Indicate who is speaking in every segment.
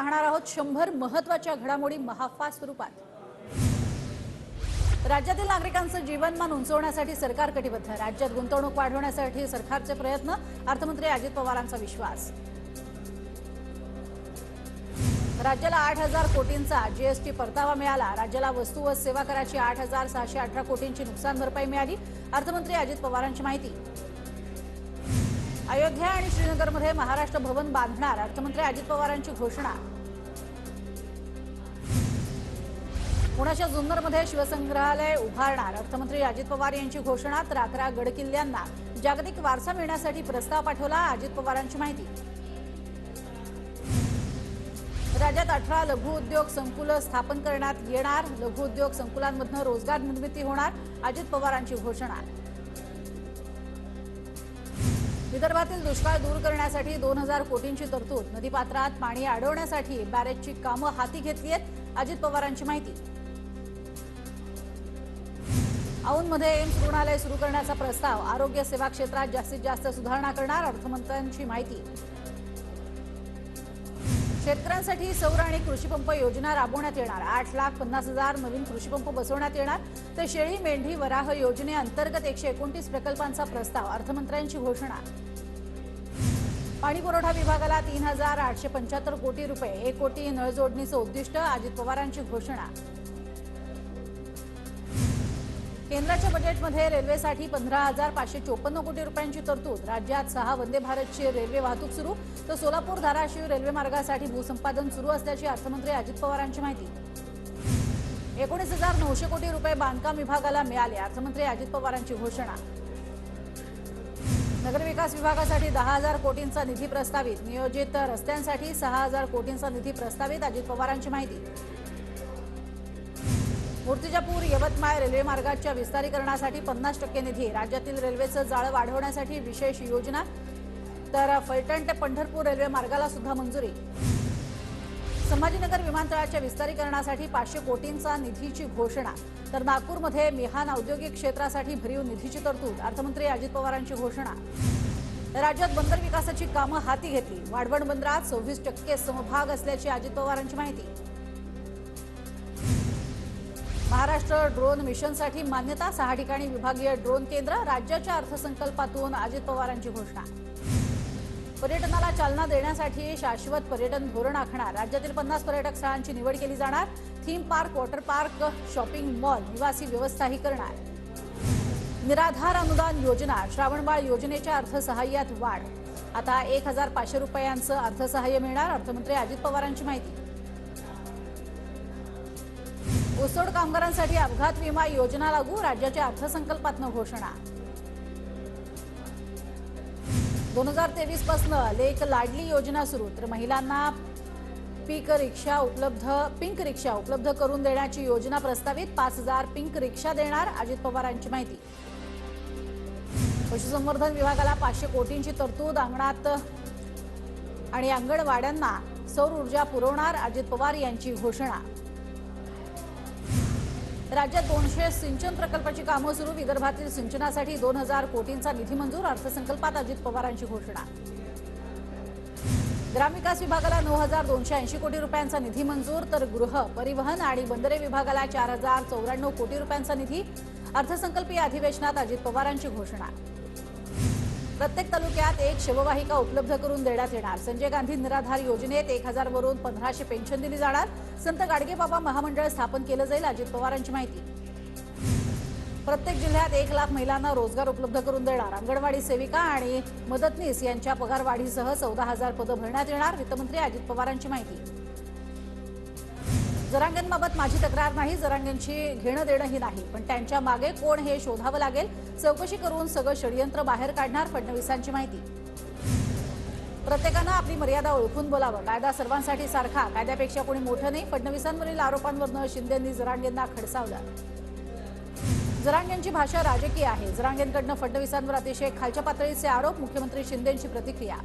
Speaker 1: पाहणार आहोत 100 महत्त्वाच्या घडामोडी महाफास्ट स्वरूपात। राज्यातील नागरिकांचं जीवनमान उंचावण्यासाठी सरकार कटिबद्ध। राज्यात गुंतवणूक वाढवण्यासाठी सरकारचे प्रयत्न, अर्थमंत्री अजित पवारांचा विश्वास। राज्याला 8,000 कोटींचा जीएसटी परतावा मिळाला। राज्याला वस्तू व सेवा कराची 8,618 कोटींची नुकसान भरपाई मिळाली। अर्थमंत्री अजित पवारांची माहिती। अयोध्या आणि श्रीनगरमध्ये महाराष्ट्र भवन बांधणार, अर्थमंत्री अजित पवारांची घोषणा। पुण्याच्या जुन्नरमध्ये शिवसंग्रहालय उभारणार, अर्थमंत्री अजित पवार यांची घोषणा। तर 11 गडकिल्ल्यांना जागतिक वारसा मिळण्यासाठी प्रस्ताव पाठवला, अजित पवारांची माहिती। राज्यात 18 लघु उद्योग संकुल स्थापन करण्यात येणार, लघु उद्योग संकुलांमधून रोजगार निर्मिती होणार, अजित पवारांची घोषणा। विदर्भातील दुष्काळ दूर करण्यासाठी 2,000 कोटींची तरतूद, नदीपात्रात पाणी अडवण्यासाठी बॅरेजची कामं हाती घेतली आहेत, अजित पवारांची माहिती। औंधमध्ये एम्स रुग्णालय सुरू करण्याचा प्रस्ताव, आरोग्य सेवा क्षेत्रात जास्तीत जास्त सुधारणा करणार, अर्थमंत्र्यांची माहिती। शेतकऱ्यांसाठी सौर आणि कृषीपंप योजना राबवण्यात येणार, 8,50,000 नवीन कृषीपंप बसवण्यात येणार। तर शेळी मेंढी वराह योजनेअंतर्गत 129 प्रकल्पांचा प्रस्ताव, अर्थमंत्र्यांची घोषणा। पाणीपुरवठा विभागाला 3,875 कोटी रुपये, 1 कोटी नळ जोडणीचं उद्दिष्ट, अजित पवारांची घोषणा। केंद्राच्या बजेटमध्ये रेल्वेसाठी 15,554 कोटी रुपयांची तरतूद, राज्यात 6 वंदे भारतची रेल्वे वाहतूक सुरू। तर सोलापूर धाराशिव रेल्वे मार्गासाठी भूसंपादन सुरू असल्याची अर्थमंत्री अजित पवारांची माहिती। 19,900 कोटी रुपये बांधकाम विभागाला मिळाले, अर्थमंत्री अजित पवारांची घोषणा। नगरविकास विभागासाठी 10,000 कोटींचा निधी प्रस्तावित, नियोजित रस्त्यांसाठी 6,000 कोटींचा निधी प्रस्तावित, अजित पवारांची माहिती। मूर्तिजापूर यवतमाळ रेल्वे मार्गाच्या विस्तारीकरणासाठी 50% निधी, राज्यातील रेल्वेचं जाळं वाढवण्यासाठी विशेष योजना। तर फलटण ते पंढरपूर रेल्वे मार्गाला सुद्धा मंजुरी। संभाजीनगर विमानतळाच्या विस्तारीकरणासाठी 500 कोटींचा निधीची घोषणा। तर नागपूरमध्ये मिहान औद्योगिक क्षेत्रासाठी भरीव निधीची तरतूद, अर्थमंत्री अजित पवारांची घोषणा। राज्यात बंदर विकासाची कामं हाती घेतली, वाढवण बंदरात 26% समभाग असल्याची अजित पवारांची माहिती। महाराष्ट्र ड्रोन मिशनसाठी मान्यता, 6 ठिकाणी विभागीय ड्रोन केंद्र, राज्याच्या अर्थसंकल्पातून अजित पवारांची घोषणा। पर्यटनाला चालना देण्यासाठी शाश्वत पर्यटन धोरण आखणार, राज्यातील 50 पर्यटक स्थळांची निवड केली जाणार। Theme park, water park, shopping mall, निवासी व्यवस्थाही करणार। निराधार अनुदान योजना, श्रावणबाळ योजनेच्या अर्थसहाय्यात वाढ, आता 1,500 रुपयांचं अर्थसहाय्य मिळणार, अर्थमंत्री अजित पवारांची माहिती। ऊसतोड कामगारांसाठी अपघात विमा योजना लागू, राज्याच्या अर्थसंकल्पातनं घोषणा। 2023 पासून लेक लाडली योजना सुरू, तर महिलांना पिंक रिक्षा उपलब्ध करून देण्याची योजना प्रस्तावित, 5,000 पिंक रिक्षा देणार, अजित पवारांची माहिती। पशुसंवर्धन विभागाला 500 कोटींची तरतूद, अंगणात आणि अंगणवाड्यांना सौर ऊर्जा पुरवणार, अजित पवार यांची घोषणा। राज्यात 200 सिंचन प्रकल्पाची कामं सुरू, विदर्भातील सिंचनासाठी 2,000 कोटींचा निधी मंजूर, अर्थसंकल्पात अजित पवारांची घोषणा। ग्रामविकास विभागाला 9,280 कोटी रुपयांचा निधी मंजूर, तर गृह परिवहन आणि बंदरे विभागाला 4,094 कोटी रुपयांचा निधी, अर्थसंकल्पीय अधिवेशनात अजित पवारांची घोषणा। प्रत्येक तालुक्यात 1 शववाहिका उपलब्ध करून देण्यात येणार, संजय गांधी निराधार योजनेत 1,000 वरून 1,500 पेन्शन दिली जाणार, संत गाडगेबाबा महामंडळ स्थापन केलं जाईल, अजित पवारांची माहिती। प्रत्येक जिल्ह्यात 1 लाख महिलांना रोजगार उपलब्ध करून देणार, अंगणवाडी सेविका आणि मदतनीस यांच्या पगारवाढीसह 14,000 पदं भरण्यात येणार, वित्तमंत्री अजित पवारांची माहिती। जरांगेंबाबत माझी तक्रार नाही, जरांगेंची घेणं देणंही नाही, पण त्यांच्या मागे कोण हे शोधावं लागेल, चौकशी करून सगळं षडयंत्र बाहेर काढणार, फडणवीसांची माहिती। प्रत्येकानं आपली मर्यादा ओळखून बोलावं, कायदा सर्वांसाठी सारखा, कायद्यापेक्षा कोणी मोठं नाही, फडणवीसांवरील आरोपांवरनं शिंदेंनी जरांगेंना खडसावलं। जरांगेंची भाषा राजकीय आहे, जरांगेंकडनं फडणवीसांवर अतिशय खालच्या पातळीचे आरोप, मुख्यमंत्री शिंदेंची प्रतिक्रिया।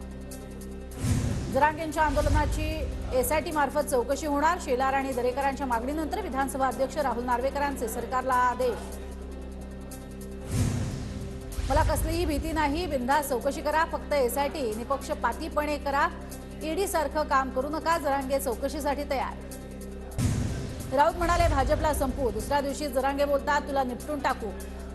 Speaker 1: जरांगेंच्या आंदोलनाची एसआयटी मार्फत चौकशी होणार, शेलार आणि दरेकरांच्या मागणीनंतर विधानसभा अध्यक्ष राहुल नार्वेकरांचे सरकारला आदेश। मला कसलीही भीती नाही, बिनधास्त चौकशी करा, फक्त एसआयटी निपक्षपातीपणे करा, ईडी सारखं काम करू नका, जरांगे चौकशीसाठी तयार. राऊत म्हणाले, भाजपला संपवू. दुसऱ्या दिवशी जरांगे बोलतात, तुला निपटून टाकू.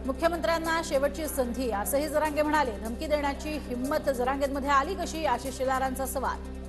Speaker 1: मुख्यमंत्र्यांना शेवटची संधी असंही जरांगे म्हणाले. धमकी देण्याची हिंमत जरांगेमध्ये आली कशी, आशिष शेलारांचा सवाल.